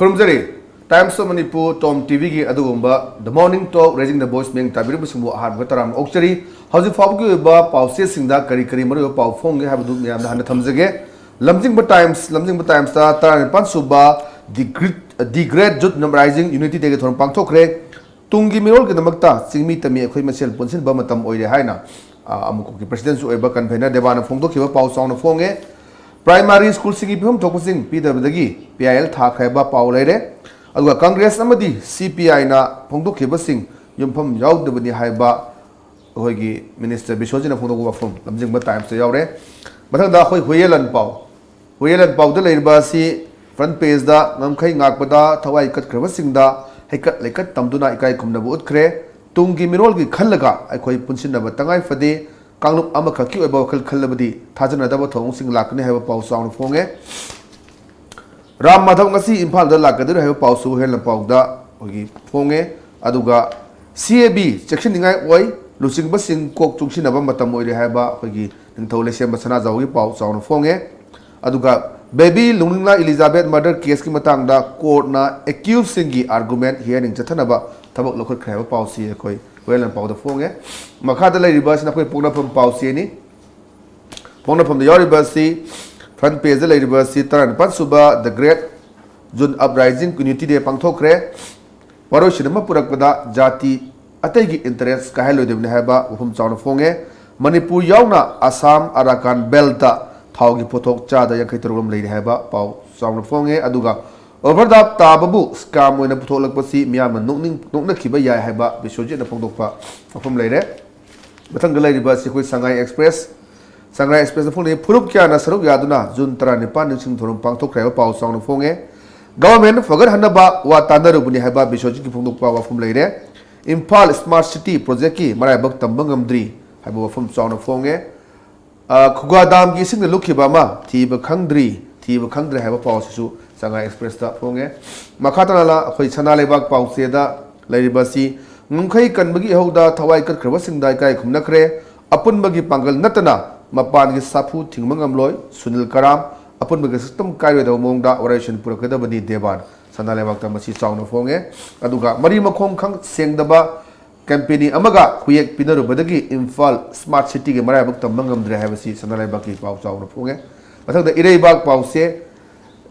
Kurumzari, Times of Manipur, Tom TV ki adugumba, The Morning Talk, Raising the Voice Ming Tabiru Simbu Hard Vataram Okchari, House of Fabu ba Pausi Singda Kari Maru Pau Fong have do Miam the Tamzage, Lamjingba Times Tar and Pansuba, the Great Jut Rising Unity Degaton Pantokre, Tungi Mirol Gamakta, Sing me Tami Equipment Ponsin Bamatam Oide Haina, Amuki President Sueba Campaigner, Devana Fongo Kiva Pau Sound of Fonge. Primary school singi phum tokusing PWDagi PIL thakhaiba paulere aduga Congress amadi CPI na phongdok kheba sing yumpham yaudabani haiba hoigi Minister Biswajina phongdok wafum lamjingba times ta yaure mathangda khoi hoyelan pau da leirba si front page da ngamkhai ngakpada thawai kat khaba singda haikat lekat tamduna ikai khumnabu utkre tungi mirol gi khallaga aikhoi punsinna batangai fade Kangluk Amakaki about Kalabadi, Tajan Adaba Tong Sing Lakane have a pau sound fonge. Ram Matangasi impal the Lakadur have a pau so hell and powder, Fonge, Aduga, CAB, section in I way, losing Basin Coke to Shinabamatamoi Haba, Hogi, and Tolesian Basanaza, pau sound fonge. Aduga, baby Lunga Elizabeth mother Keski Matanga, court na accused singi argument here in Chatanaba, Tabak local crab pau see koi. Well and powder fonge. Makata lady bus na POKNAPHAM Pausieni. POKNAPHAM the Yoribasi, front page the lady bus, Taran Pansuba, the Great Jun Uprising, Unity de Pantokre, Waroshinama Purakpada, Jati, Ategi interest, Kahelo de Nehaba, Hum Sound Fonge, Manipur Yauna, Assam, Arakan, Belta, Taugi Potok, Chada, Yakiturum Lady Heba, Pau, Sound Fonge, Aduga. Over that tababu scam when a potolak pasi miam nukna kiba ya heba bishoji na pongdokpa from later but ang lady bus ko Shanghai Express the phone purup kya na saruk yaduna jun tara nipan ning thorum pangthok khreba pau song fonge government forgot hanaba wa tanaru buni heba bishoji ki pongdokpa wa from later Impal Smart City project ki marai bak tambangamdri heba from song fonge khugadam ki sing lukhiba ma thiba khangdri heba pau su Shanghai Express da fonge makhatanala khoi chana lebak pause da leiribasi ngumkhai kanbagi hoda thawai kat khraba singdai kai khumnakre apunbagi pangal natana mapan gi sapu thingmangam loi Sunil Karam apunbagi system kai da mongda operation purakada bani deban chana lebak ta masi chawna fonge aduga mari makhom khang sengdaba campaign amaga khuyek pinaru badagi Imphal Smart City ge marai bak tambangam dre habasi chana lebak ki pau chawna fonge mathang da irei bak pause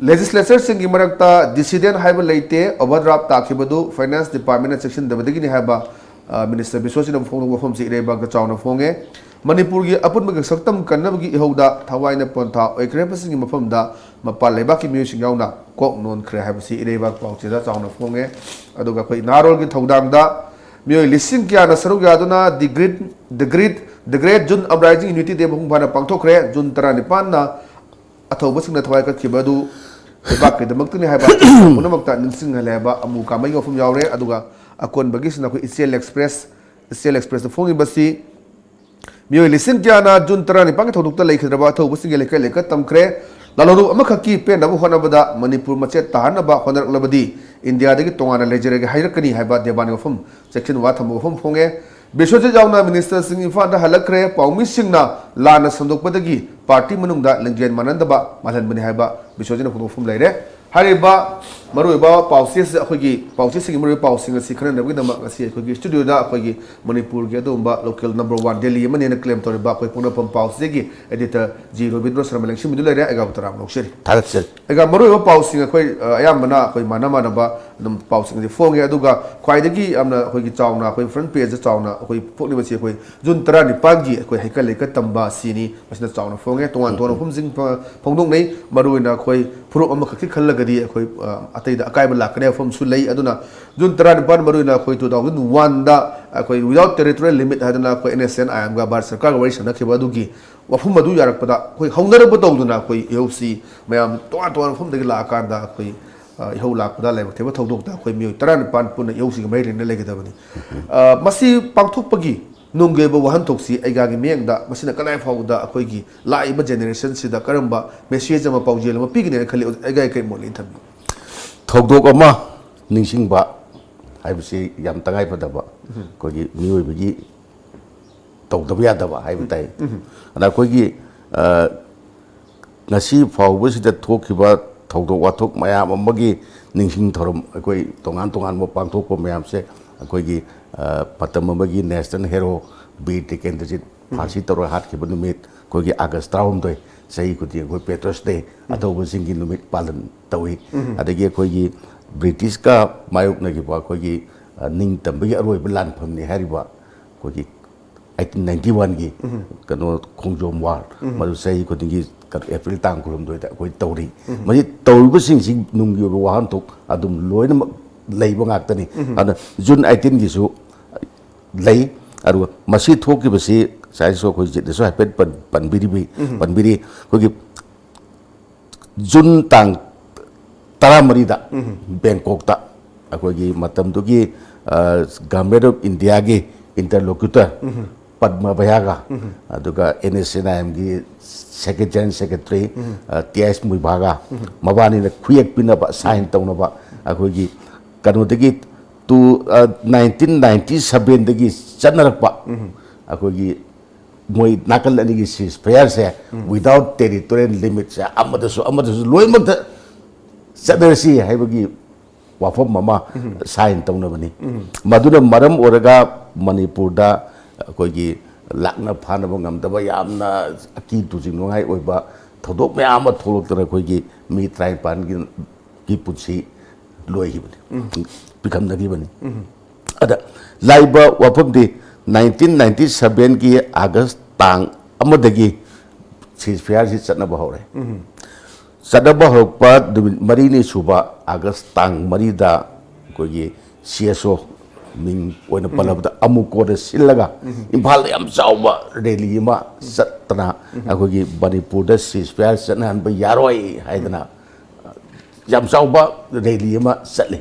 Legislature singi marakta dissident haiba leite overdraft takibadu finance department section dabadagi ni haiba minister Biswajina phongdok wafam si ireba ka chawna fonge Manipur gi apunba saktam kannabagi ihoda thawaina pontha oikre pasingi mafamda mapal leba ki music yauna kok non khre haiba si ireba pauche da chawna fonge aduga khoi narol gi thodangda mioi lising kya na saruk yaduna the great Jun Uprising Unity de bhungphana pangthokre Jun 19 na athoba singna thawai ka khibadu Bak the Makuni Haba, Munamakta, Ninsing Haleba, Amuka, Mayo from Yaure, Aduga, Akon Bagis, Isiel Express, the phone embassy. Mio listen Jana, Juntarani Pangato Lake, Rabato, Wissing Leka, Tamcre, Lalo Amakaki, Pen, Abuhanabada, Manipur Machet, Tahanaba, Honor Labadi, India, the Tongana Ledger, Hirakani, Haba, the Banofum, section Watamu Fonge, Bishoja Jauna Minister singing Fanda Halakre, Pau Missingna, Lana Sandok Padagi, Party Manunda, Lengen Manandaba, Malan Benihaba, Bishojina from Lere, Hariba, Maruba, Pausis, Hogi, Pausing Maru Pausing, a secret with the Masi studio da Hogi, Manipur Gadumba, local number 1 Delhi, Yemen, and claim to the back with POKNAPHAM Pausigi, editor G. Robindro Saramelation, Midulera, Egabtaram, no shitty. I got Maru Pausing, I am Mana, Manamanaba, Pausing the phone, Aduga, quite the Gi, I'm not Hogi Tauna, front page the Tauna, Poknaphaam, Juntarani Pagi, Hikaleka Tamba, Sini, was the town of Fonge, to one of whom sing Pongdong, Maruina, Pro Amakaki, Atay the Akaibala from Sulay Aduna, Juntaran Panmaruna, 2001, without territorial limit, Hadana, NSN, I am Gabar Sakawation, Nakibadugi, Wafumadu Yarpada, Hongarabo Dona, Yosi, Mayam, Tuan from the Lakanda, Holakda, Level Todok, Taran Panpuna, Yosi made in the Legadabani. Masi Pantupagi. Nungeba Wahantoxi, Egagi Menda, Masina Kalaifa, the Akogi, Laiba generation, Sida Karamba, Messias of Paujel, Pigin, Egay Molintam. Togdogama, Ningshingba, I would say Yam Tangai Padaba, Kogi, New Bigi, Togdabiadaba, I would say. And I Kogi Nasi for which the talk about Togdo Watok Mayam Magi, ningsing thorom akoi tongan tongan mo pangthok ko mayam se akoi gi patam amagi national hero bir Tekendrojit Pharsi toro hat ki numit koi gi August 3 sahi kuti koi Patriots Day atau singi numit palan tawi adagi koi gi British ka mayuk na gi ba koi gi ning tambagi aroi belan phamni hariba koi gi 1891 gi kano khongjom war madu sahi kuti gi April tang kurum doi da koi tauri mari tauri sing sing nung gi wahan tok adum loina leiba ngak tani ana June 18 gi su lei aru masi thoki basi sai so koi jit so hapet panbiri koi gi June tang taramari da Bangkok ta akoi gi matam tu gi Government of India gi interlocutor Padma Bayaga aduga NSNIM gi Secretary TS Muibaga mabani na khuyak pina ba sign tawna ba akoi gi kanu dagi to 1997 dagi chanarak ba akoi gi moi nakal ani gi ceasefire se without territorial limits amadasu loimak da chadarsi haibagi wafam mama sign tawna bani maduna maram oraga Manipur da akoi gi lakna phana bangam da yamna aki tujing ngai oiba thodok me ama tholok tara koi gi mi trai pan gi putsi loi gi pikam na gi bani ada laiba wapam di 1997 gi August tang amadagi ceasefire si chatna ba hore chada ba hokpa marini suba August tang marida koi gi CSO ming oina palabda amuko da silaga imphal yam chawba rally ma satna akogi Manipur da ceasefire satna ba yaroi haidana yam chawba rally ma satle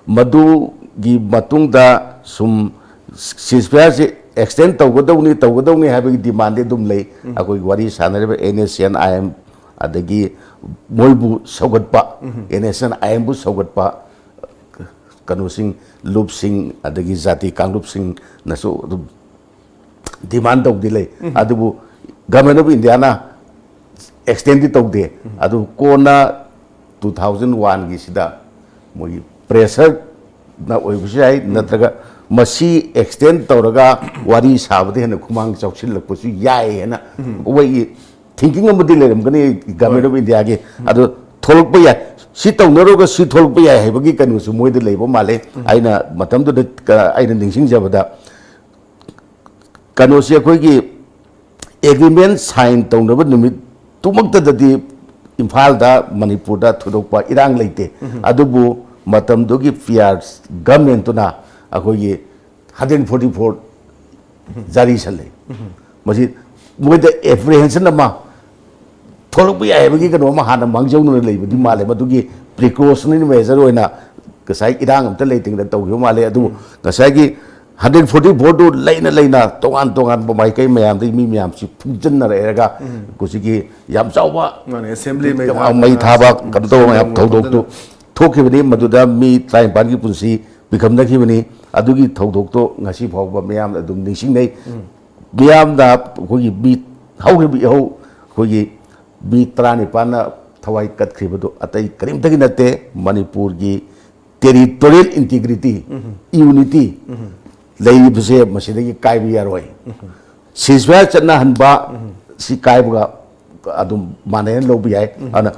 madu gi matung da sum ceasefire se extend tawgadawni habagi demand dum lei akoi wari sanare NSNIM adagi moibu sogatpa NSNIM bu sogatpa kanu sing loop sing adagi jati kanglup sing naso demand dog delay adubu Government of India na extended tog de adu kona 2001 gi sida moi pressure na oibusai natraga masi extend tawraga wari sabde na khumang chauchil lakpusu yai na wai thinking amadi leram gani Government of India ge adu tholok ba yai si tawnaroga si tholok ba yai habagi kanu su moi de leibo male aina matam do aina ningsing jabada kanu se koi gi agreement sign tawnaba numit tumakta dadi Imphal da Manipur da thudokpa irang leite adubu matam do gi PR government na akoi gi 144 jari sale masi moi de apprehension ama tholok ba yai habagi kanu ma hana mangjau nu leibo di male madugi precautionary measure oina kasai irang amta leiting da tawyo male adu kasai gi 144 do leina tongan bomai kai mayam di mi mayam si phujin na rega kusigi yam chawba assembly mai thaba kan to mayam thodok tu thoki bani maduda mi trai ban gi punsi bikam na ki bani adugi thodok to ngasi phawba mayam adum ningsing nei mayam da kogi bi hau gi hau kogi bi trani pana thawai kat khribu atai karim tagi nate Manipur gi territorial integrity unity lei buse masidagi kaibi yaroi ceasefire chana hanba si kaibuga adum manen lobi ai ana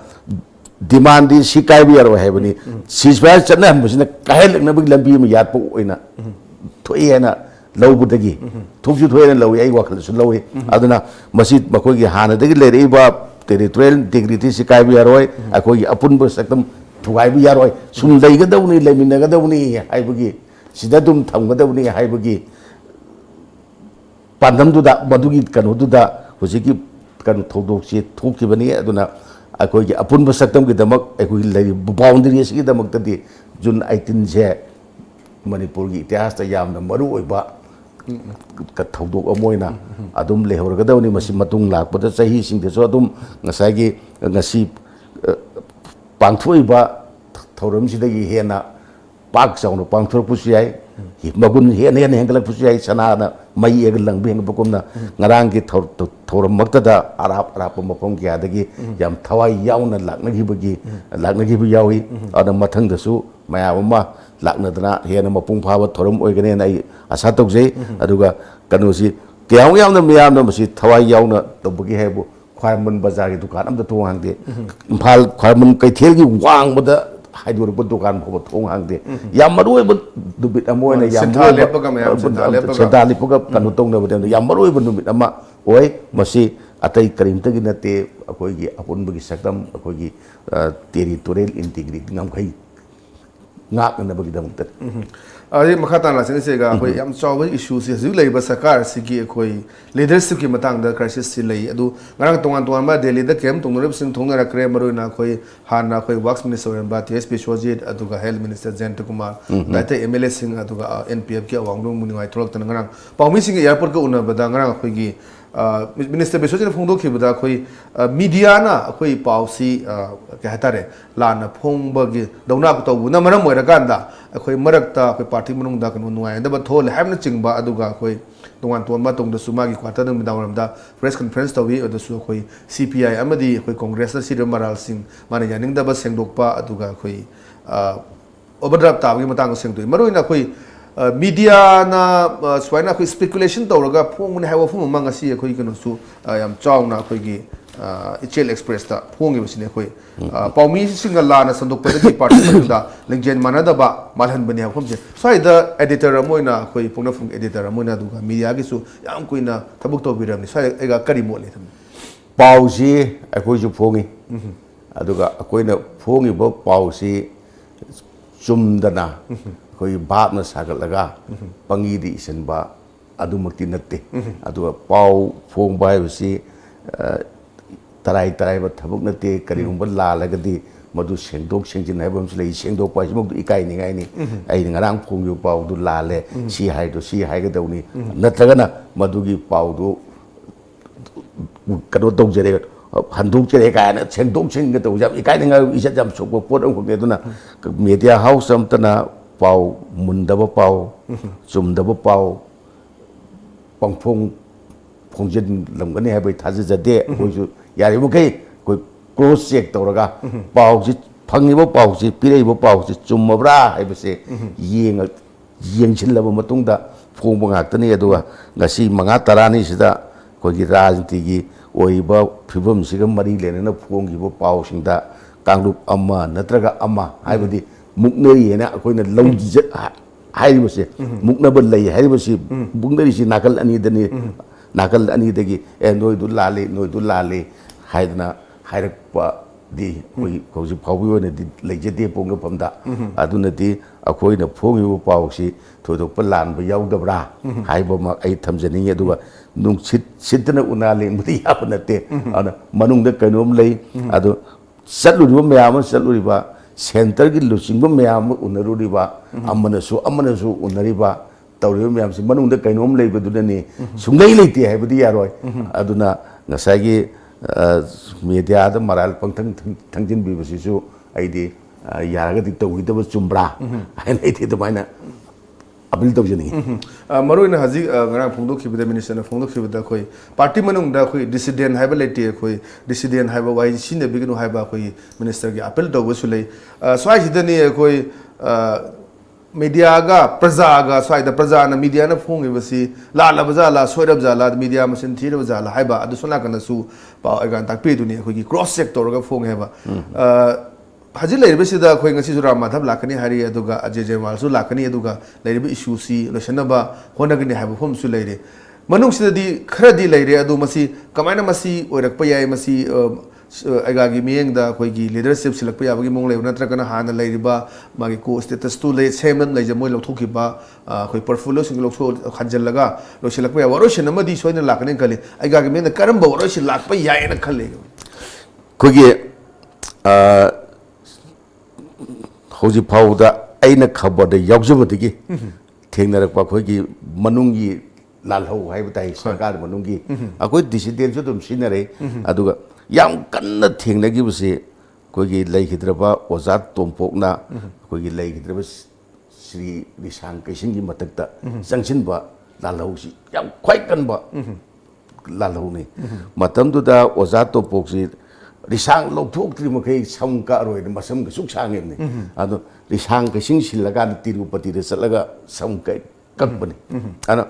demand di si kaibi yaroi hebani ceasefire chana hanbusina kahel na big lambi ma yat po oina thoyena lobudagi thukju thoyena lowi ai wakhal su lowi aduna masid makoi gi hana dagi lerei ba territorial integrity si kaibi yaroi akoi apun bu saktam thugai bi yaroi sum leigadawni leminagadawni haibagi sida dum thamgadawni haibagi pandamduda madugi kanududa hojiki kan thodokse thokibani aduna akoi gi apun bu saktam gi damak akoi lei boundary gi damak tadi June 18 je Manipur gi itihas ta yamna maru oiba ka thodok amoina adum lehorgadawni masi matung lakpada sahi singde so adum ngasagi ngasi pangthoiba thoram sidagi hena pak chauna pangthor pusiai magun hen hengalak pusiai sanana mai eg langbi heng bukumna ngarang ki thoram makta da arap mapom kya dagi yam thawai yauna lakna gi bu yawi ada mathang da su maya ma lakna dana hena mapung phawa thoram oigane nai asa tokjei aduga kanosi kyang yamna miyamna masi thawai yauna tobagi hebu khwarmun bazar gi dukan amda thong hangde imphal khwarmun kaithel gi wang bada haidur bu dukan pho thong hangde yam maroi bu dubit amoy na yam senta lepaga kanu tong na bada yam maroi bu dubit ama oi masi atai karim ta gi nate akoi gi apun bu gi sakdam akoi gi territorial integrity ngam khai ngak na bu gi dam tat अरे मखाता ना सेने सेगा कोई यम चाव issue से जु लेबा सरकार सिगी कोई लीडरशिप की मतंग द क्राइसिस से लई अदु ngara tongan ma delhi da kem tongnore sing thongna rakre maroi na khoi han na khoi works minister ba ts pishwajit aduga health minister jent kumar daite mla sing aduga npf ki awang dong muningai tholok tan ngara pawmi sing airport ka una bada ngara khoi gi minister pishwajit phongdo ki bada khoi media na khoi pawsi ka hatare lana phongba gi dawna ko to na maram moira ganda khoi marakta khoi party manung da kanu nuai da ba thol hamna chingba aduga khoi tongan ton ma tong da suma gi quarter dum dawram da press conference tawi adu su khoi cpi amadi khoi congress da sidam maral sing mane yaning da ba sengdokpa aduga khoi overdraft ta gi matang sengdoi maroi na khoi media na swaina khoi speculation tawraga phong ne hawa phum ma ngasi khoi kanu su yam chaw na khoi gi ichel express ta phongi bisine khoi pawmi singa la na sandok pa ki party da lengjen manada ba malhan bani ha khomje sai da editor amoina khoi POKNAPHAM editor amoina duga media gi su yam koina thabuk to biram ni sai ega kari mo le tham pausi akoi ju phongi aduga akoina phongi bo pausi chumdana khoi bab na sagal laga pangi di isenba adumakti natte aduga pau phong bai bisi tarai ba thabuk nate karigumba la lagadi madu sengdok sengjin haibam slei sengdok pa jimok ikai ni ngai ni ai ngarang phung yu pau du la le si hai ga dawni natragana madu gi pau du kado dong jere handuk jere ka na sengdok seng ga daw jam ikai ni ngai isa jam sok pot ang khok ne duna media house am tana pau mundaba pau chumdaba pau pangphong phongjin lamgani habai thajade hoju yari bu kai koi cross check tawraga pau ji phangi bo pau ji pirei bo pau ji chumabra haibase yeng chinlaba matungda phong ba ngaktani aduga ngasi manga tarani sida koi gi rajniti gi oiba phibam siga mari lenana phong gi bo pau singda kanglup amma natraga amma haibadi mukneri ena koina longji haibase muknaba lei haibase bungdari si nakal ani dagi noi du lale haidna hairakpa di koi koji phawi one di leijete POKNAPHAM da aduna di akoina phongi bu pawsi thodok pa lan ba yaudabra haiba ma ai thamjani aduga nung sitna unale mudi yapnate ana manung da kainom lei adu satluriba mayam satluriba center gi lusingba mayam unaruriba amanasu unariba tawriba mayam si manung da kainom lei badudani sungai leite haibadi yaroi aduna ngasagi media da maral pangthang thangjin bi basisu aidi yaraga dik to widaba chumbra ai nei the maina apil tawjani maroi na haji ngara phongdo khibida minister na phongdo khibida khoi party manung da khoi dissident haiba lete khoi dissident haiba wai sine biginu haiba khoi minister gi apil to wasulai swai sidani khoi media ga praja ga swai da praja na media na phongi basi la baza la soirab za la media masin thira za la haiba adu sona kana su pa agan tak pe duni khoi gi cross sector ga phong heba haji leir basi da khoi ngasi sura madhab lakani hari aduga ajeje mal su lakani aduga leir bi issue si losanaba honagani haiba phom su leire manung sidadi kharadi leire adu masi kamaina masi oirak pa yai masi agagi miyeng da koi gi leadership silak pa yabagi mong lew natra kana hana leiriba magi ko status tu le semam le jamoi lo thoki ba koi portfolio sing lo so khanjal laga lo silak pa waro shin amadi soina lakane khali agagi miyeng da karamba waro shin lak pa yai na khalle ko gi hoji phauda aina khabar da yagjabadigi thengnarak pa khoi gi manungi lalhau haibatai sarkar manungi akoi dissident so dum sinare aduga yam kanna thengnagi base koigi leikidraba oza tompokna koigi leikidraba Sri Risang Kaising Matakta, Sanchinba, Lalausi, Yam quite Kanba Laloni. Matam to the Ozato Poxi, Risang Lo Tok Trimake, some caro and Masam Suksang in the Risang Kaising Shilagan Tirupati, the Salaga, some company. And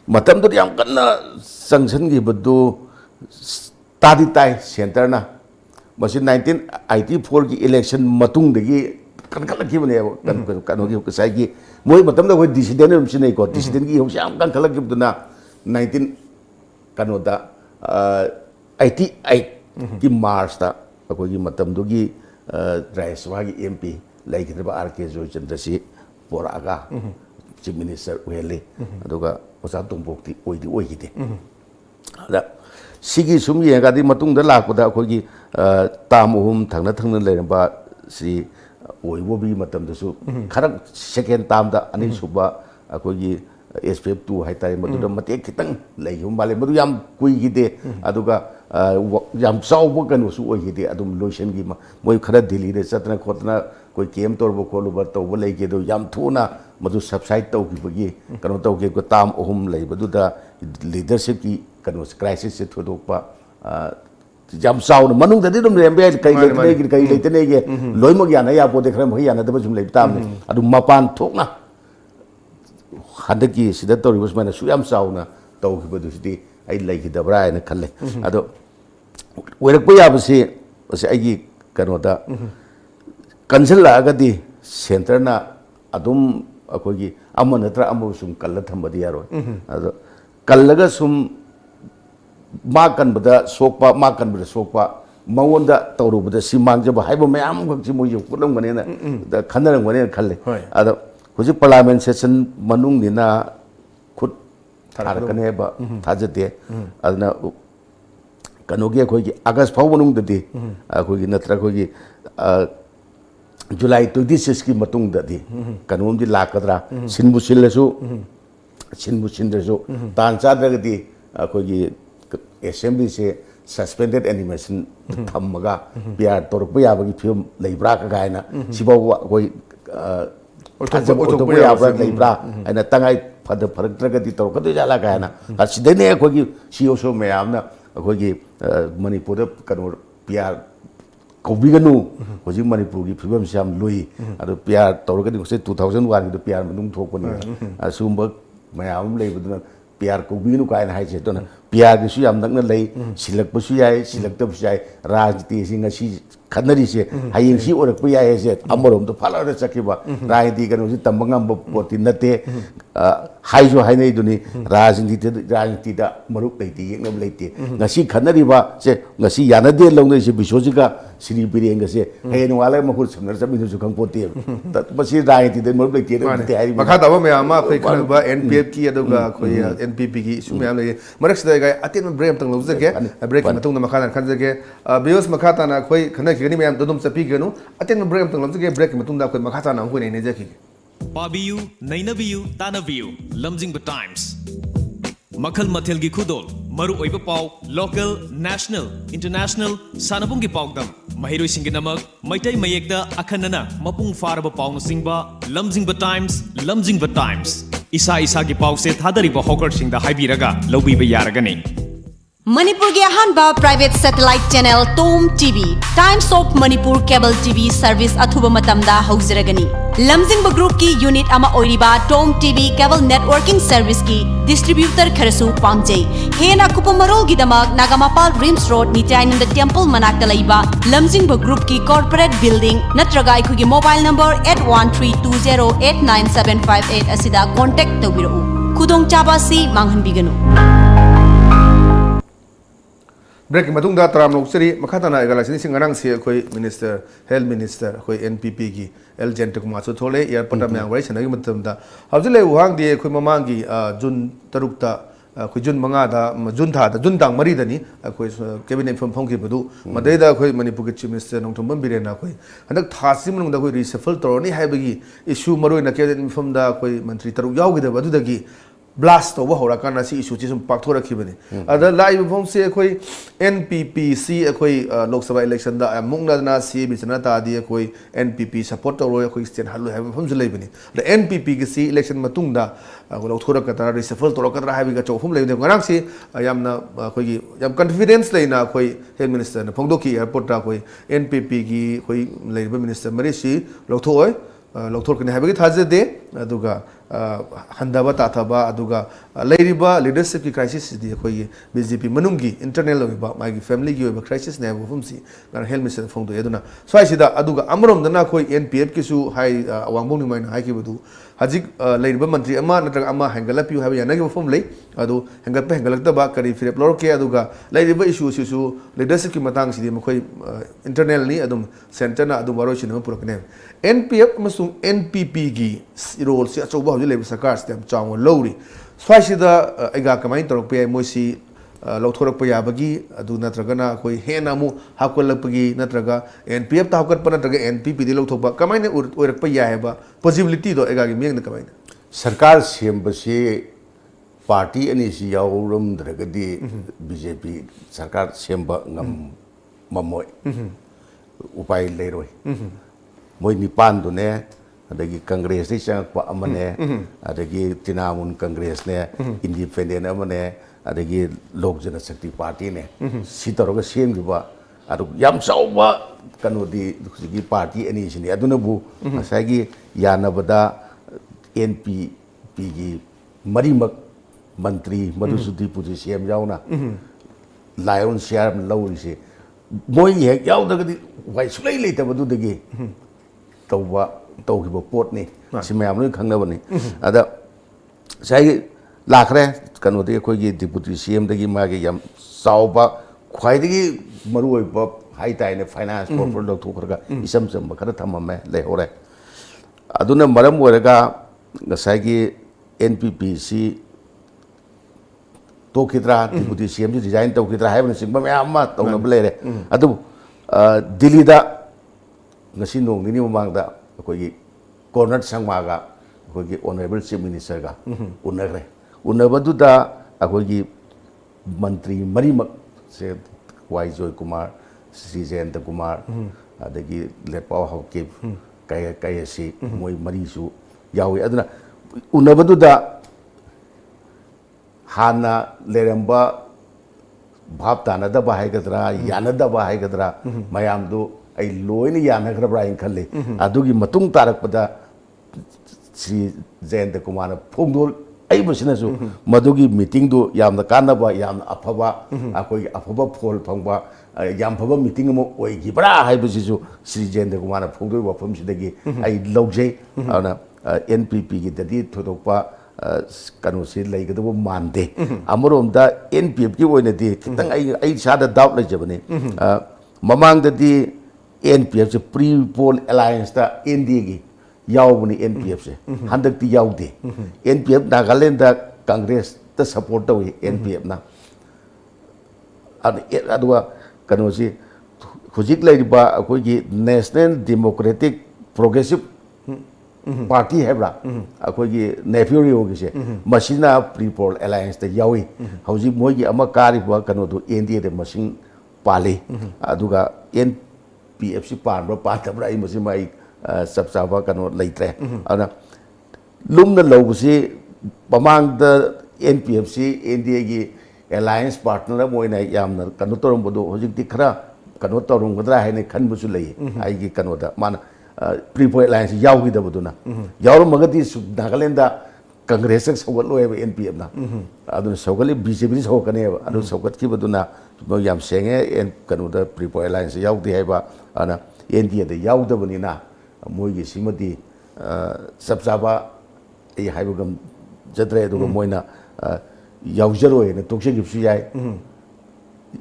Matam to the Yam Kana Sanction but do study tie center na. Mas 1984 की election matung degi kan lagi mana kan lagi kesai ki moi matam dah dissident ni mesti ko dissident ki hom kan lagi betul na 19 kan oda 88 ki March ta aku ki matam tu ki rais wagi MP lagi kita RK Joy Chandrasi poraga chief minister wele aduga osa tumpok ti oi ki de ada Sigi sumi yang kadi matung dah laku dah aku ki tamuhum thangna lerba si oibobi matam tu su karak second tam dah ani suba aku ki SPF 2 hai tai madu dah mati kitang lagi balik madu yam kui kite aduga yam sau bukan usu oi kite adum lotion ki moi khara Delhi de satna khotna koi kem tor bo kholu ba to lagi ke do yam thuna madu subside tau ki bagi kano tau ke ko tam ohum lei madu da leadership ki kano crisis se thodopa jam sau no manung tadi dum rembe kai leitene ge loimok yana ya po dekhram ho yana da bajum leitam adu mapan thokna hadaki sida tori bus mana su yam sau na tau ki badu sidi ai lei ki da bra na khalle adu werak pa ya basi ai kano da cancel la ga di center na adum akogi amana tra amu sum kalla thambadi yaro adu kallaga sum makan beda sokpa mawonda tawru beda simang jaba haiba mayam gakji mo yu kulam gane na da khanarang gane khalle ada huji parliament session manung nina khut tharakane ba thajate adna kanogi khogi august phau manung dadi khogi natra khogi July 26 ki matung dadi kanom di lakadra sinbu sillasu tan chadagadi khogi assembly se suspended animation thammaga PR torpa yabagi film leibra ka gaina sibaw koi otopo yabra leibra aina tangai phad pharaktragadi torkadu jala gaina asidene khogi COSO mayamna khogi manipur kanu PR kobiganu hoji manipur gi film siam lui adu PR torkadi se 2001 gi PR manung thokpani asumba mayam leibuduna PR kobiganu kaina haise tona PR gi su yam nakna lei silak pasu yai silak ta pasu yai rajti singa si khanari se haying si orak pa yai se amorom to phala ra chakiba rajti kanu si tambangam poti nate haijo hainei duni rajti da maruk leiti yengam leiti ngasi khanari ba se ngasi yanade longne se bisojika siri pireng se hayen wala mahur samnar sabinu su kang poti basi rajti de maruk leiti de hari makha da ba me ama khoi khanba NPF ki aduga khoi NPP ki su me am le marak sida ga atin break tang lobzage break matung na makha khanjage bios makha ta na khoi khana ki ni me am dodum chapi ganu atin break tang lobzage break matung da khoi makha ta na khoi nei ne jaki Pabiyu, Nainabiyu, Tanabiyu, Lamjingba Times. Makhal Mathelgi Khudol, Maru Oiba Pau, local, national, international, Sanabungi Paugdam, Mahiro Singinamak, Maitai Mayekda, Akanana, Mapung Faraba Paung Singba, Lamjingba Times, Lamjingba Times. Isa ki Pau set Hadariba Hawker Singda Haibiraga, Lobiba Yaragani. Manipur के अहानबा private satellite channel Tom TV Times of Manipur cable TV service अथुब मतमदा हौजरगनी Lamjing group की unit अमा ओइरिबा Tom TV cable networking service की distributor खरसु पामजे हेना कुपमरोल गिदमक Nagamapal RIMS road Nityanand temple मनाक्ता लैबा लमजिंग ग्रुप की कॉर्पोरेट बिल्डिंग नत्रगा अखुगी मोबाइल नंबर 8132089758 असिदा कांटेक्ट तौबिरउ खुदोंग चाबासी मांगहनबिगनु break matung da tram lok seri makha ta na egala sini singarang se khoi minister health minister khoi NPP gi el gent ko ma chu thole air patam yang wai sanagi matam da hawjile uhang di khoi mamang gi jun taruk ta khoi jun manga da jun tha da jun dang mari da ni khoi cabinet phom phom ki budu madai da khoi manipur gi chief minister nongthom bam birena khoi hanak tha sim nong da khoi reshuffle torni haibagi issue maroi na cabinet phom da khoi mantri taruk yaw gi da badu da gi blast over Horakana see issues in Paktora Kibani. Other live home say NPPC Lok Sabha election da Mungna see Bisanata di NPP supporter Royal Christian Halu have from Zelebani. The NPP see election Matunda Oktora Katara is a first Torokatra having a choke from Lady Ganaxi. I am now confidence Lena Head Minister Pondoki Airport NPP Labor Minister Marishi Lotoy. Loktor can have it has a day, Aduga Handaba Tataba, Aduga Ladiba leadership crisis, the BJP Manungi, internal about my family give a crisis never from sea, and help me from the Eduna. So I see that Aduga Amram the Nakoi NPF Kisu High Wamboni mine Haki Budu, Hazik Ladiba Mantri Ama, Ama Hangalap, you have a negative from lake, Adu Hangalpe Hangalakta Bakari, Philip Lorke, Aduga, Ladiba issues, leadership Matang, the Makoi internally, Adum Santana, Adu Maroshin, Purokane. NPF Masum NPP gi role si achoba hojile sarkar stem chaw lowri swaisida ega kamai torpe moisi lawthorak pa yabagi adu natragana koi hena mu hakolapagi natraga NPF ta hakat pa natraga NPP di lawthokba kamai ne oirak pa yaheba possibility do ega gi meng na kamai sarkar sembasi party ani si yawrum dragadi BJP sarkar semba ngam mamoi upai leroi Moi Nipan do ne, adagi Congress ni changpa amane, adagi Tinamun Congress ne, Independent amane, adagi Lok Jana Shakti Party ne, sitaroga same juga, adu yam sauba kanu di party ani sini, adu nabu, asagi yana bada NPP gi marimak menteri madusudi posisi am jauh na, Lion share lauri se, moi ye jauh dagadi, why sulai le ta badu dagi. Tau hiba pot ni, si mayam ni khang na bani. Ada saya lakre kan waktu kau ye deputy CM dagi magi yam sauba, kau dagi maruai bab high tide finance portfolio tu kerja isam bakar thamam me lehore. Aduna maram warga saya NPP si to kitra deputy CM si design to kitra hai bani singba me amma to na bele. Adu Delhi da ngasi nong ni mamang da koi corner sangmaga koi honorable chief minister ga unagre da koi mantri marimak se Joy Kumar Sri Jayanta Kumar adagi lepaw hawke kaya si moi marisu yawi aduna unabadu da hana leramba bhab tana da bahai gadra yana da bahai gadra mayam do ai loini yana grabra in khalle adugi matung tarak pada Sri Jayanta Kumar phongdol ai busina su madugi meeting do yamna kanaba yamna afaba akoi afaba phol phangba yam phaba meeting mo oi gi bra hai busi su Sri Jayanta Kumar phongdol wa phom sidagi ai logje ana NPP gi dadi thodokpa kanu si lai ga do mande amorom da NPP gi oina di kitang ai sada doubt la jabane mamang dadi NPF se pre-poll alliance ta NDA gi yaw ni NPF se handak ti yaw de NPF Nagaland da Congress ta support ta NPF na adwa kanu si khujik lai ba ko gi National Democratic Progressive Party hebra ko gi nephew gi se masina pre-poll alliance ta yawi hauji moi gi ama kari ba kanu do NDA de machine pali aduga PFC Panbra Patabra Imusima Subsava Kano Latre. Ana Lumna Logusi Pamang the NPFC India Alliance Partner Moina Yamna Kanotorum Bodo Hojik Dikra Kanotorum Gadra Hene Kanbusule Igi Kanoda Man Pre-Poll Alliance Yawi the Buduna Yarum Magati Nagalenda Congress Sogalo NPF na Adun Sogali BJP Hokane Adu Sogat Kibaduna Yam Senge and Kanoda Pre-Poll Alliance Yaudi Heba ana India the Yauda Bunina Mogi Simati Subsaba a Hibugam Jadre do Moina Yaujero and Tokshin Gipsui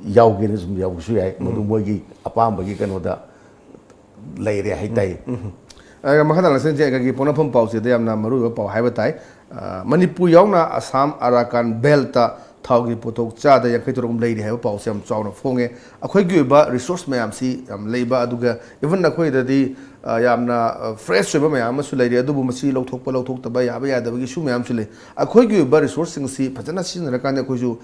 Yauginism Yausui Mogi Apamba Kanoda Lady Hitai. Mahana Senja Ponapam Pause, they am Namaru Pau Habatai, Manipuyona, Assam, Arakan, Belta, Taugi Potok, Chada, Yakiturum Lady Have Pausam Chow of Fonge, a quick resource mayam see, labor aduga, even the way that the ꯌꯥꯝꯅ fresh ꯑꯣꯏꯕ ꯃꯌꯥꯝ ꯑꯃꯁꯨ ꯂꯩꯔꯤ ꯑꯗꯨꯕꯨ ꯃꯁꯤ ꯂꯧꯊꯣꯛꯄ ꯂꯧꯊꯣꯛꯇꯕ ꯌꯥꯕ ꯌꯥꯗꯕꯒꯤ ꯁꯨ ꯃꯌꯥꯝꯁꯨ ꯂꯩ ꯑꯩꯈꯣꯏꯒꯤ ꯑꯣꯏꯕ ꯔꯤꯁꯣꯔꯁꯁꯤꯡꯁꯤ ꯐꯖꯅ ꯁꯤꯖꯤꯟꯅꯔꯀꯥꯟꯗ ꯑꯩꯈꯣꯏꯁꯨ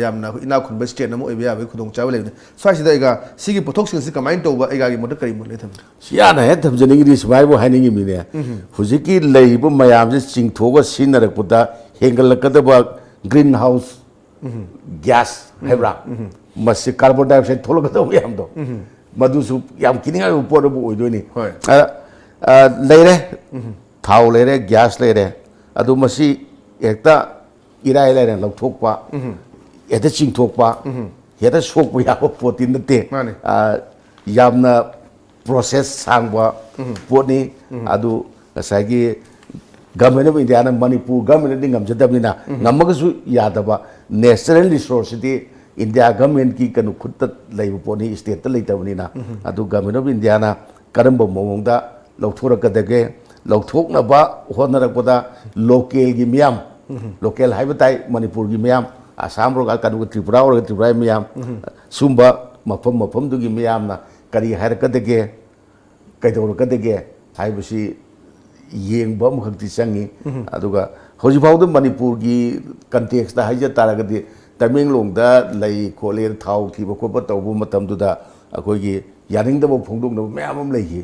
ꯌꯥꯝꯅ ꯏꯅꯥꯛ ꯈꯨꯟꯕ ꯁ꯭ꯇꯦꯠ ꯑꯃ ꯑꯣꯏꯕ ꯌꯥꯕꯒꯤ ꯈꯨꯗꯣꯡꯆꯥꯕ ꯂꯩꯕꯅꯤ ꯁ꯭ꯋꯥꯏꯁꯤꯗ ꯑꯩꯒ ꯁꯤꯒꯤ ꯄꯣꯠꯊꯣꯛꯁꯤꯡꯁꯤ ꯀꯃꯥꯏꯅ ꯇꯧꯕ ꯑꯩꯒꯤ ꯃꯣꯠꯇ ꯀꯔꯤ ꯃꯣꯠ ꯂꯩ ꯊꯝꯃꯤ ꯁꯤꯌꯥꯅ ꯍꯦꯛ ꯊꯝꯖꯅꯤꯡꯉꯤꯗꯤ ꯁꯨꯃꯥꯏꯕꯨ ꯍꯥꯏꯅꯤꯡꯉꯤꯃꯤꯅꯦ ꯍꯧꯖꯤꯛꯀꯤ ꯂꯩꯔꯤꯕ ꯃꯌꯥꯝꯁꯦ ꯆꯤꯡꯊꯣꯛꯑꯒ ꯁꯤꯖꯤꯟꯅꯔꯛꯄꯗ ꯍꯦꯟꯒꯠꯂꯛꯀꯗꯕ ꯒ꯭ꯔꯤꯟ ꯍꯥꯎꯁ ꯒ꯭ꯌꯥꯁ ꯍꯥꯏꯕ꯭ꯔꯥ ꯃꯁꯤ ꯀꯥꯔꯕꯣꯟ ꯗꯥꯏꯑꯣꯛꯁꯥꯏꯗ ꯊꯣꯛꯂꯛꯀꯗꯕ ꯃꯌꯥꯝꯗꯣ ꯃꯗꯨꯁꯨ ꯌꯥꯝ ꯈꯤꯅꯤꯡꯉꯥꯏ ꯑꯣꯏꯕ ꯄꯣꯠ ꯑꯃ ꯑꯣꯏꯗꯣꯏꯅꯤ ꯂꯩꯔꯦ ꯊꯥꯎ ꯂꯩꯔꯦ ꯒ꯭ꯌꯥꯁ ꯂꯩꯔꯦ ꯑꯗꯨ ꯃꯁꯤ ꯍꯦꯛꯇ ꯏꯔꯥꯏ ꯂꯥꯏꯅ ꯂꯧꯊꯣꯛꯄ ꯍꯦꯛꯇ ꯆꯤꯡꯊꯣꯛꯄ ꯍꯦꯛꯇ ꯁꯣꯛꯄ ꯌꯥꯕ ꯄꯣꯠꯇꯤ ꯅꯠꯇꯦ ꯌꯥꯝꯅ ꯄ꯭ꯔꯣꯁꯦꯁ ꯁꯥꯡꯕ ꯄꯣꯠꯅꯤ ꯑꯗꯨ ꯉꯁꯥꯏꯒꯤ ꯒꯚꯔꯟꯃꯦꯟꯠ ꯑꯣꯐ ꯏꯟꯗꯤꯌꯥꯅ ꯃꯅꯤꯄꯨꯔ ꯒꯚꯔꯟꯃꯦꯟꯠꯅꯗꯤ ꯉꯝꯖꯗꯕꯅꯤ나 ꯉꯝꯃꯒꯁꯨ ꯌꯥꯗꯕ ꯅꯦꯆꯔꯦꯜ ꯔꯤꯁꯣꯔꯁꯁꯤꯗꯤ ꯏꯟꯗꯤꯌꯥ ꯒꯚꯔꯟꯃꯦꯟꯠꯀꯤ ꯀꯩꯅꯣ ꯈꯨꯠꯇ ꯂꯩꯕ ꯄꯣꯠꯅꯤ ꯁ꯭ꯇꯦꯠꯇ ꯂꯩꯇꯕꯅꯤना ꯑꯗꯨ ꯒꯚꯔꯟꯃꯦꯟꯠ ꯑꯣꯐ ꯏꯟꯗꯤꯌꯥꯅ ꯀꯔꯝꯕ ꯃꯑꯣꯡꯗ ꯂꯧꯊꯣꯔꯛꯀꯗꯒꯦ ꯂꯧꯊꯣꯛꯅꯕ ꯍꯣꯠꯅꯔꯛꯄꯗ ꯂꯣꯀꯦꯜꯒꯤ ꯃꯤꯌꯥꯝ ꯂꯣꯀꯦꯜ ꯍꯥꯏꯕ ꯇꯥꯏ ꯃꯅꯤꯄꯨꯔꯒꯤ ꯃꯤꯌꯥꯝ ꯑꯁꯥꯝ ꯑꯣꯏꯔꯒ ꯀꯩꯅꯣ ꯇ꯭ꯔꯤꯄꯨꯔꯥ ꯑꯣꯏꯔꯒ ꯇ꯭ꯔꯤꯄꯨꯔꯥꯒꯤ ꯃꯤꯌꯥꯝ ꯁꯨꯝꯕ ꯃꯐꯝ ꯃꯐꯝꯗꯨꯒꯤ ꯃꯤꯌꯥꯝꯅ ꯀꯔꯤ ꯍꯥꯏꯔꯛꯀꯗꯒꯦ ꯀꯩꯗꯧꯔꯛꯀꯗꯒꯦ ꯍꯥꯏꯕꯁꯤ ꯌꯦꯡꯕ ꯑꯃꯈꯛꯇꯤ ꯆꯪꯉꯤ ꯑꯗꯨꯒ ꯍꯧꯖꯤꯛꯐꯥꯎꯗ ꯃꯅꯤꯄꯨꯔꯒꯤ ꯀꯟꯇꯦꯛꯁꯇ ꯍꯥꯏꯖ ꯇꯥꯔꯒꯗꯤ ꯇꯃꯦꯡꯂꯣꯡꯗ ꯂꯩ ꯈꯣꯠꯂꯦ ꯊꯥꯎ ꯊꯤꯕ ꯈꯣꯠꯄ ꯇꯧꯕ ꯃꯇꯝꯗꯨꯗ ꯑꯩꯈꯣꯏꯒꯤ ꯌꯥꯅꯤꯡꯗꯕ ꯐꯣꯡꯗꯣꯛꯅꯕ ꯃꯌꯥꯝ ꯑꯃ ꯂꯩꯈꯤ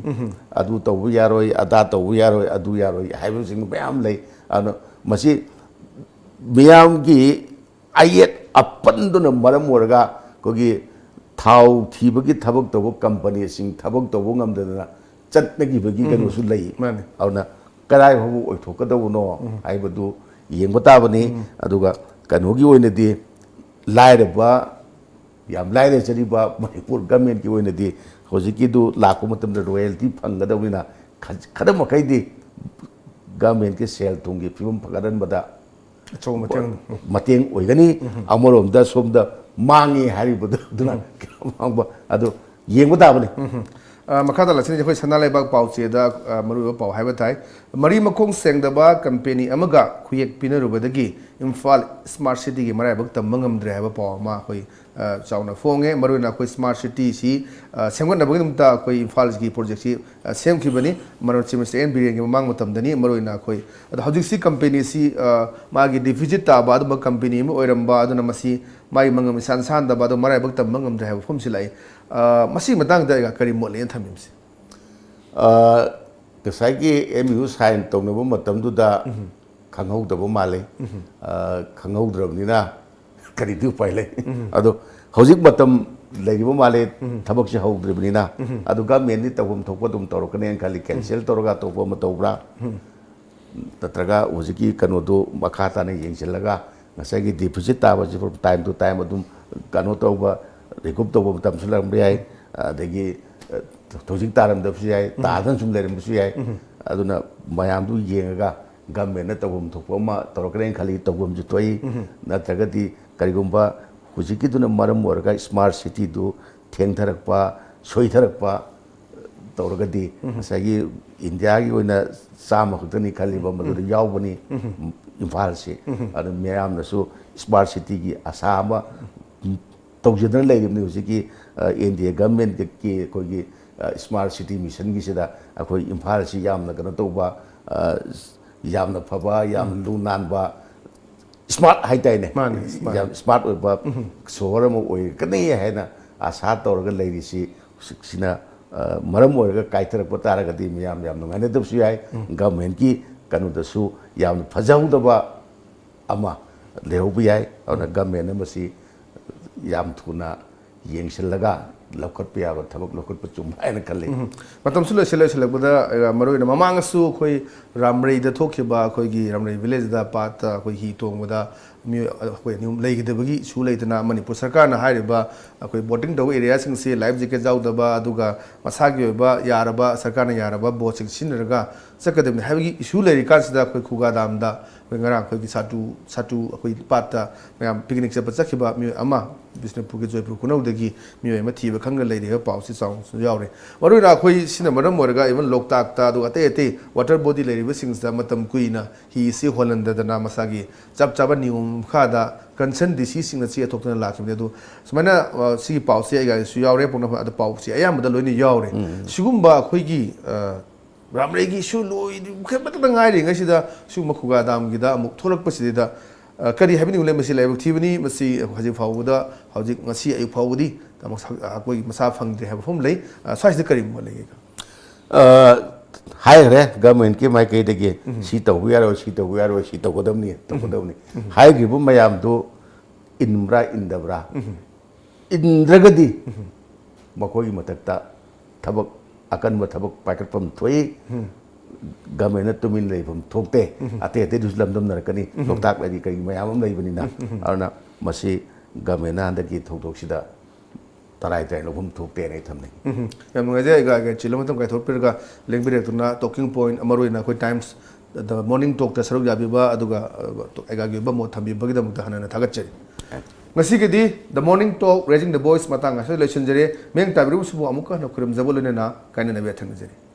ꯑꯗꯨ ꯇꯧꯕ ꯌꯥꯔꯣꯏ ꯑꯗꯥ ꯇꯧꯕ ꯌꯥꯔꯣꯏ ꯑꯗꯨ ꯌꯥꯔꯣꯏ ꯍꯥꯏꯕꯁꯤꯡ ꯃꯌꯥꯝ ꯂꯩ ꯑꯗꯨꯅ ꯃꯁꯤ ꯃꯤꯌꯥꯝꯒꯤ ꯑꯌꯦꯠ ꯑꯄꯟꯗꯨꯅ ꯃꯔꯝ ꯑꯣꯏꯔꯒ ꯑꯩꯈꯣꯏꯒꯤ ꯊꯥꯎ ꯊꯤꯕꯒꯤ ꯊꯕꯛ ꯇꯧꯕ ꯀꯝꯄꯅꯤꯁꯤꯡ ꯊꯕꯛ ꯇꯧꯕ ꯉꯝꯗꯗꯅ ꯆꯠꯅꯈꯤꯕꯒꯤ ꯀꯩꯅꯣꯁꯨ ꯂꯩ ꯑꯗꯨꯅ ꯀꯗꯥꯏ ꯐꯥꯎꯕ ꯑꯣꯏꯊꯣꯛꯀꯗꯧꯕꯅꯣ ꯍꯥꯏꯕꯗꯨ ꯌꯦꯡꯕ ꯇꯥꯕꯅꯤ ꯑꯗꯨꯒ ꯀꯩꯅꯣꯒꯤ ꯑꯣꯏꯅꯗꯤ ꯂꯥꯏꯔꯕ ꯌꯥꯝ ꯂꯥꯏꯔꯖꯔꯤꯕ ꯃꯅꯤꯄꯨꯔ ꯒꯚꯔꯟꯃꯦꯟꯠꯀꯤ ꯑꯣꯏꯅꯗꯤ ꯍꯧꯖꯤꯛꯀꯤꯗꯨ ꯂꯥꯛꯄ ꯃꯇꯝꯗ ꯔꯣꯌꯦꯜꯇꯤ ꯐꯪꯒꯗꯧꯅꯤꯅ ꯈꯔ ꯃꯈꯩꯗꯤ ꯒꯚꯔꯟꯃꯦꯟꯠꯀꯤ ꯁꯦꯜ ꯊꯨꯝꯒꯤ ꯐꯤꯕꯝ ꯐꯒꯠꯍꯟꯕꯗ ꯃꯇꯦꯡ ꯑꯣꯏꯒꯅꯤ ꯑꯃꯔꯣꯝꯗ ꯁꯣꯝꯗ ꯃꯥꯡꯉꯤ ꯍꯥꯏꯔꯤꯕꯗꯨ ꯑꯗꯨꯅ ꯃꯥꯡꯕ ꯑꯗꯨ ꯌꯦꯡꯕ ꯇꯥꯕꯅꯤ ꯃꯈꯥꯗ ꯂꯥꯛꯁꯤꯟ ꯑꯩꯈꯣꯏ ꯁꯅꯥ ꯂꯩꯕꯥꯛ ꯄꯥꯎꯆꯦꯗ ꯃꯔꯨꯑꯣꯏꯕ ꯄꯥꯎ ꯍꯥꯏꯕ ꯇꯥꯏ ꯃꯔꯤ ꯃꯈꯣꯡ ꯁꯦꯡꯗꯕ ꯀꯝꯄꯦꯅꯤ ꯑꯃꯒ ꯈꯨꯌꯦꯛ ꯄꯤꯅꯔꯨꯕꯗꯒꯤ ꯏꯝꯐꯥꯜ ꯁ꯭ꯃꯥꯔꯠ ꯁꯤꯇꯤꯒꯤ ꯃꯔꯥꯏꯕꯛ ꯇꯝꯕ ꯉꯝꯗ꯭ꯔꯦ ꯍꯥꯏꯕ ꯄꯥꯎ ꯑꯃ ꯑꯩꯈꯣꯏ ꯆꯥꯎꯅ ꯐꯣꯡꯉꯦ ꯃꯔꯨꯑꯣꯏꯅ ꯑꯩꯈꯣꯏ ꯁ꯭ꯃꯥꯔꯠ ꯁꯤꯇꯤꯁꯤ ꯁꯦꯝꯒꯠꯅꯕꯒꯤꯗꯃꯛꯇ ꯑꯩꯈꯣꯏ ꯏꯝꯐꯥꯜꯒꯤ ꯄ꯭ꯔꯣꯖꯦꯛꯁꯤ ꯁꯦꯝꯈꯤꯕꯅꯤ ꯆꯤꯐ ꯃꯤꯅꯤꯁꯇꯔ ꯑꯦꯟ ꯕꯤꯔꯦꯟꯒꯤ ꯃꯃꯥꯡ ꯃꯇꯝꯗꯅꯤ ꯃꯔꯨꯑꯣꯏꯅ ꯑꯩꯈꯣꯏ ꯑꯗꯣ ꯍꯧꯖꯤꯛꯁꯤ ꯀꯝꯄꯦꯅꯤꯁꯤ ꯃꯥꯒꯤ ꯗꯤꯐꯤꯖꯤꯠ ꯇꯥꯕ ꯑꯗꯨꯝꯕ ꯀꯝꯄꯦꯅꯤ ꯑꯃ ꯑꯣꯏꯔꯝꯕ ꯑꯗꯨꯅ ꯃꯁꯤ ꯃꯥꯒꯤ ꯃꯉꯝ ꯏꯁꯥꯟ ꯁꯥꯟꯗꯕ ꯑꯗꯨ ꯃꯔꯥꯏꯕꯛ ꯇꯝꯕ ꯉꯝꯗ꯭ꯔꯦ ꯍꯥꯏꯕ ꯋꯥꯐꯝꯁꯤ ꯂꯥꯛꯏ ꯃꯁꯤꯒꯤ ꯃꯇꯥꯡꯗ ꯑꯩꯒ ꯀꯔꯤ ꯃꯣꯠꯂꯦꯅ ꯊꯝꯃꯤꯕꯁꯤ ꯉꯁꯥꯏꯒꯤ MU ꯁꯥꯏꯟ ꯇꯧꯅꯕ ꯃꯇꯝꯗꯨꯗ ꯈꯪꯍꯧꯗꯕ ꯃꯥꯜꯂꯤ ꯈꯪꯍꯧꯗ꯭ꯔꯕꯅꯤꯅ ꯀꯔꯤꯗꯤ ꯎꯄꯥꯏ ꯂꯩ ꯑꯗꯣ ꯍꯧꯖꯤꯛ ꯃꯇꯝ ꯂꯩꯔꯤꯕ ꯃꯥꯜꯂꯦ ꯊꯕꯛꯁꯦ ꯍꯧꯗ꯭ꯔꯤꯕꯅꯤꯅ ꯑꯗꯨ ꯒꯚꯔꯟꯃꯦꯟꯠꯅꯤ ꯇꯧꯐꯝ ꯊꯣꯛꯄ ꯑꯗꯨꯝ ꯇꯧꯔꯛꯀꯅꯦꯅ ꯈꯜꯂꯤ ꯀꯦꯟꯁꯦꯜ ꯇꯧꯔꯒ ꯑꯇꯣꯞꯄ ꯑꯃ ꯇꯧꯕ꯭ꯔꯥ ꯅꯠꯇ꯭ꯔꯒ ꯍꯧꯖꯤꯛꯀꯤ ꯀꯩꯅꯣꯗꯨ ꯃꯈꯥ ꯇꯥꯅ ꯌꯦꯡꯁꯤꯜꯂꯒ ꯉꯁꯥꯏꯒꯤ ꯗꯤꯐꯤꯖꯤꯠ ꯇꯥꯕꯁꯤ ꯇꯥꯏꯝ ꯇꯨ ꯇꯥꯏꯝ ꯑꯗꯨꯝ ꯀꯩꯅꯣ ꯇꯧꯕ ꯔꯤꯀꯨꯞ ꯇꯧꯕ ꯃꯇꯝꯁꯨ ꯂꯩꯔꯝꯕ ꯌꯥꯏ ꯑꯗꯒꯤ ꯍꯧꯖꯤꯛ ꯇꯥꯔꯝꯗꯕꯁꯨ ꯌꯥꯏ ꯇꯥꯗꯅ ꯁꯨꯝ ꯂꯩꯔꯝꯕꯁꯨ ꯌꯥꯏ ꯑꯗꯨꯅ ꯃꯌꯥꯝꯗꯨ ꯌꯦꯡꯉꯒ ꯒꯚꯔꯟꯃꯦꯟꯠꯅ ꯇꯧꯐꯝ ꯊꯣꯛꯄ ꯑꯃ ꯇꯧꯔꯛꯀꯅꯦꯅ ꯈꯜꯂꯤ ꯇꯧꯐꯝꯁꯨ ꯊꯣꯛꯏ ꯅꯠꯇ꯭ꯔꯒꯗꯤ ꯀꯔꯤꯒꯨꯝꯕ ꯍꯧꯖꯤꯛꯀꯤꯗꯨꯅ ꯃꯔꯝ ꯑꯣꯏꯔꯒ ꯁ꯭ꯃꯥꯔꯠ ꯁꯤꯇꯤꯗꯨ ꯊꯦꯡꯊꯔꯛꯄ ꯁꯣꯏꯊꯔꯛꯄ ꯇꯧꯔꯒꯗꯤ ꯉꯁꯥꯏꯒꯤ ꯏꯟꯗꯤꯌꯥꯒꯤ ꯑꯣꯏꯅ 100 ꯈꯛꯇꯅꯤ ꯈꯜꯂꯤꯕ ꯃꯗꯨꯗ ꯌꯥꯎꯕꯅꯤ ꯏꯝꯐꯥꯜꯁꯤ ꯑꯗꯨ ꯃꯌꯥꯝꯅꯁꯨ ꯁ꯭ꯃꯥꯔꯠ ꯁꯤꯇꯤꯒꯤ ꯑꯁꯥ ꯑꯃ ꯇꯧꯖꯗꯅ ꯂꯩꯔꯤꯕꯅꯤ ꯍꯧꯖꯤꯛꯀꯤ NDA ꯒꯚꯔꯟꯃꯦꯟꯠꯀꯤ ꯑꯩꯈꯣꯏꯒꯤ ꯁ꯭ꯃꯥꯔꯠ ꯁꯤꯇꯤ ꯃꯤꯁꯟꯒꯤꯁꯤꯗ ꯑꯩꯈꯣꯏ ꯏꯝꯐꯥꯜꯁꯤ ꯌꯥꯝꯅ ꯀꯩꯅꯣ ꯇꯧꯕ ꯌꯥꯝꯅ ꯐꯕ ꯌꯥꯝꯅ ꯂꯨ ꯅꯥꯟꯕ ꯁ꯭ꯃꯥꯔꯠ ꯍꯥꯏꯇꯥꯔꯦꯅꯦ ꯌꯥꯝ ꯁ꯭ꯃꯥꯔꯠ ꯑꯣꯏꯕ ꯁꯣꯍꯔ ꯑꯃ ꯑꯣꯏꯒꯅꯤ ꯍꯥꯏꯅ ꯑꯁꯥ ꯇꯧꯔꯒ ꯂꯩꯔꯤꯁꯤ ꯍꯧꯖꯤꯛꯁꯤꯅ ꯃꯔꯝ ꯑꯣꯏꯔꯒ ꯀꯥꯏꯊꯔꯛꯄ ꯇꯥꯔꯒꯗꯤ ꯃꯤꯌꯥꯝ ꯌꯥꯝ ꯅꯨꯡꯉꯥꯏꯅꯗꯕꯁꯨ ꯌꯥꯏ ꯒꯚꯔꯟꯃꯦꯟꯠꯀꯤ ꯀꯩꯅꯣꯗꯁꯨ ꯌꯥꯝꯅ ꯐꯖꯍꯧꯗꯕ ꯑꯃ ꯂꯩꯍꯧꯕ ꯌꯥꯏ ꯑꯗꯨꯅ ꯒꯚꯔꯟꯃꯦꯟꯠꯅ ꯃꯁꯤ ꯌꯥꯝ ꯊꯨꯅ ꯌꯦꯡꯁꯤꯜꯂꯒ ꯂꯧꯈꯠꯄ ꯌꯥꯕ ꯊꯕꯛ ꯂꯧꯈꯠꯄ ꯆꯨꯝ ꯍꯥꯏꯅ ꯈꯜꯂꯤ ꯃꯇꯝꯁꯨ ꯂꯣꯏꯁꯤꯜꯂꯛꯄꯗ ꯃꯔꯨꯑꯣꯏꯅ ꯃꯃꯥꯡꯗꯁꯨ ꯑꯩꯈꯣꯏ ꯔꯥꯝꯔꯩꯗ ꯊꯣꯛꯈꯤꯕ ꯑꯩꯈꯣꯏꯒꯤ ꯔꯥꯝꯔꯩ ꯚꯤꯂꯦꯖꯗ ꯄꯥꯠꯇ ꯑꯩꯈꯣꯏ ꯍꯤ ꯇꯣꯡꯕꯗ ꯑꯩꯈꯣꯏ ꯂꯩꯈꯤꯗꯕꯒꯤ ꯏꯁꯨ ꯂꯩꯇꯅ ꯃꯅꯤꯄꯨꯔ ꯁꯔꯀꯥꯔꯅ ꯍꯥꯏꯔꯤꯕ ꯑꯩꯈꯣꯏ ꯕꯣꯇꯤꯡ ꯇꯧꯕ ꯑꯦꯔꯤꯌꯥꯁꯤꯡꯁꯤ ꯂꯥꯏꯐ ꯖꯦꯀꯦꯠ ꯌꯥꯎꯗꯕ ꯑꯗꯨꯒ ꯃꯁꯥꯒꯤ ꯑꯣꯏꯕ ꯌꯥꯔꯕ ꯁꯔꯀꯥꯔꯅ ꯌꯥꯔꯕ ꯕꯣꯠꯁꯤꯡ ꯁꯤꯖꯤꯟꯅꯔꯒ ꯆꯠꯀꯗꯕꯅꯤ ꯍꯥꯏꯕꯒꯤ ꯏꯁꯨ ꯂꯩꯔꯤꯀꯥꯟꯁꯤꯗ ꯑꯩꯈꯣꯏ ꯈꯨꯒꯥꯗꯥꯝꯗ ꯑꯩꯈꯣꯏ ꯉꯔꯥꯡ ꯑꯩꯈꯣꯏꯒꯤ ꯁꯥꯇꯨ ꯑꯩꯈꯣꯏ ꯄꯥꯠꯇ ꯃꯌꯥꯝ ꯄꯤꯛꯅꯤꯛ ꯆꯠꯄ ꯆꯠꯈꯤꯕ ꯃꯤꯑꯣꯏ ꯑꯃ ꯕꯤꯁꯅꯨꯄꯨꯔꯒꯤ ꯖꯣꯏꯄꯨꯔ ꯈꯨꯅꯧꯗꯒꯤ ꯃꯤꯑꯣꯏ ꯑꯃ ꯊꯤꯕ ꯈꯪꯒ ꯂꯩꯔꯤ ꯍꯥꯏꯕ ꯄꯥꯎꯁꯤ ꯆꯥꯎꯅꯁꯨ ꯌꯥꯎꯔꯦ ꯃꯔꯨꯑꯣꯏꯅ ꯑꯩꯈꯣꯏ ꯁꯤꯅ ꯃꯔꯝ ꯑꯣꯏꯔꯒ ꯏꯚꯟ ꯂꯣꯛꯇꯥꯛꯇ ꯑꯗꯨꯒ ꯑꯇꯩ ꯑꯇꯩ ꯋꯥꯇꯔ ꯕꯣꯗꯤ ꯂꯩꯔꯤꯕꯁꯤꯡꯁꯤꯗ ꯃꯇꯝ ꯀꯨꯏꯅ ꯍꯤꯁꯤ ꯍꯣꯜꯍꯟꯗꯗꯅ ꯃꯁꯥꯒꯤ ꯆꯞ ꯆꯥꯕ ꯅꯤꯌꯣꯝ ꯃꯈꯥꯗ ꯀꯟꯁꯔꯟ ꯗꯤꯁꯤꯁꯤꯡꯅ ꯆꯦ ꯊꯣꯛꯇꯅ ꯂꯥꯛꯈꯤꯕꯅꯤ ꯑꯗꯨ ꯁꯨꯃꯥꯏꯅ ꯁꯤꯒꯤ ꯄꯥꯎꯁꯦ ꯑꯩꯒꯁꯨ ꯌꯥꯎꯔꯦ ꯄꯣꯛꯅꯐꯝ ꯑꯗꯨ ꯄꯥꯎꯁꯦ ꯑꯌꯥꯝꯕꯗ ꯂꯣꯏꯅ ꯌꯥꯎꯔꯦ ꯁꯤꯒꯨꯝꯕ ꯑꯩꯈꯣꯏꯒꯤ ꯔꯥꯝꯔꯩꯒꯤ ꯏꯁꯨ ꯂꯣꯏꯈꯠꯄꯇ ꯉꯥꯏꯔꯤꯉꯩꯁꯤꯗ ꯁꯤꯒꯨꯝꯕ ꯈꯨꯒꯥꯗꯥꯝꯒꯤꯗ ꯑꯃꯨꯛ ꯊꯣꯛꯂꯛꯄꯁꯤꯗ ꯀꯔꯤ ꯍꯥꯏꯕꯤꯅꯤꯡꯂꯦ ꯃꯁꯤ ꯂꯥꯏꯕꯛ ꯊꯤꯕꯅꯤ ꯃꯁꯤ ꯍꯧꯖꯤꯛ ꯐꯥꯎꯕꯗ ꯍꯧꯖꯤꯛ ꯉꯁꯤ ꯑꯌꯨꯛ ꯐꯥꯎꯕꯗꯤ ꯑꯩꯈꯣꯏꯒꯤ ꯃꯁꯥ ꯐꯪꯗ꯭ꯔꯦ ꯍꯥꯏꯕ ꯃꯐꯝ ꯂꯩ ꯁ꯭ꯋꯥꯏꯁꯤꯗ ꯀꯔꯤ ꯂꯩꯒꯦ ꯍꯥꯏꯈ꯭ꯔꯦ ꯒꯃꯦꯟꯠꯀꯤ ꯃꯥꯏꯀꯩꯗꯒꯤ ꯁꯤ ꯇꯧꯕ ꯌꯥꯔꯣꯏ ꯁꯤ ꯇꯧꯕ ꯌꯥꯔꯣꯏ ꯁꯤ ꯇꯧꯒꯗꯕꯅꯤ ꯍꯥꯏꯈ꯭ꯔꯤꯕ ꯃꯌꯥꯝꯗꯨ ꯏꯟꯕ꯭ꯔꯥ ꯏꯟꯗꯕ꯭ꯔꯥ ꯏꯟꯗ꯭ꯔꯒꯗꯤ ꯃꯈꯣꯏꯒꯤ ꯃꯊꯛꯇ ꯊꯕꯛ ꯑꯀꯟꯕ ꯊꯕꯛ ꯄꯥꯏꯈꯠꯐꯝ ꯊꯣꯛꯏ ꯒꯃꯦꯟꯅ ꯇꯨꯃꯤꯟ ꯂꯩꯐꯝ ꯊꯣꯛꯇꯦ ꯑꯇꯩ ꯑꯇꯩꯗꯨꯁꯨ ꯂꯝꯗꯝꯅꯔꯛꯀꯅꯤ ꯂꯣꯛꯇꯥꯛ ꯂꯩꯔꯤ ꯀꯔꯤ ꯃꯌꯥꯝ ꯑꯃ ꯂꯩꯕꯅꯤꯅ ꯑꯗꯨꯅ ꯃꯁꯤ ꯒꯃꯦꯟꯅ ꯍꯟꯗꯛꯀꯤ ꯊꯧꯗꯣꯛꯁꯤꯗ ꯇꯔꯥꯏ ꯇꯔꯥꯏ ꯂꯧꯐꯝ ꯊꯣꯛꯇꯦꯅ ꯑꯩ ꯊꯝꯅꯩ ꯌꯥꯝ ꯅꯨꯡꯉꯥꯏꯖꯩ ꯑꯩꯒ ꯆꯤꯜꯂ ꯃꯇꯝ ꯀꯥꯏꯊꯣꯛꯄꯤꯔꯒ ꯂꯦꯡꯕꯤꯔꯛꯇꯨꯅ ꯇꯣꯀꯤꯡ ꯄꯣꯏꯟ ꯃꯔꯨꯑꯣꯏꯅ ꯑꯩꯈꯣꯏ ꯇꯥꯏꯝꯁ ꯗ ꯃꯣꯔꯅꯤꯡ ꯇꯣꯛꯇ ꯁꯔꯨꯛ ꯌꯥꯕꯤꯕ ꯑꯗꯨꯒ ꯑꯩꯒꯤ ꯑꯣꯏꯕ ꯃꯣꯠ ꯊꯝꯕꯤꯕꯒꯤꯗꯃꯛꯇ ꯍꯟꯅ ꯊꯥꯒꯠꯆꯔꯤ ꯉꯁꯤꯒꯤꯗꯤ ꯗ ꯃꯣꯔꯅꯤꯡ ꯇꯣꯛ ꯔꯦꯖꯤꯡ ꯗ ꯚꯣꯏꯁ ꯃꯇꯥꯡ ꯑꯁꯤꯗ ꯂꯣꯏꯁꯤꯟꯖꯔꯦ ꯃꯤꯠꯌꯦꯡ ꯇꯥꯕꯤꯔꯤꯕꯁꯤꯕꯨ ꯑꯃꯨꯛꯀ ꯍꯟꯅ ꯈꯨꯔꯨꯝꯖꯕ ꯂꯣꯏꯅꯅ ꯀꯥꯏꯅꯅꯕ ꯌꯥꯊꯪꯅꯖꯔꯤ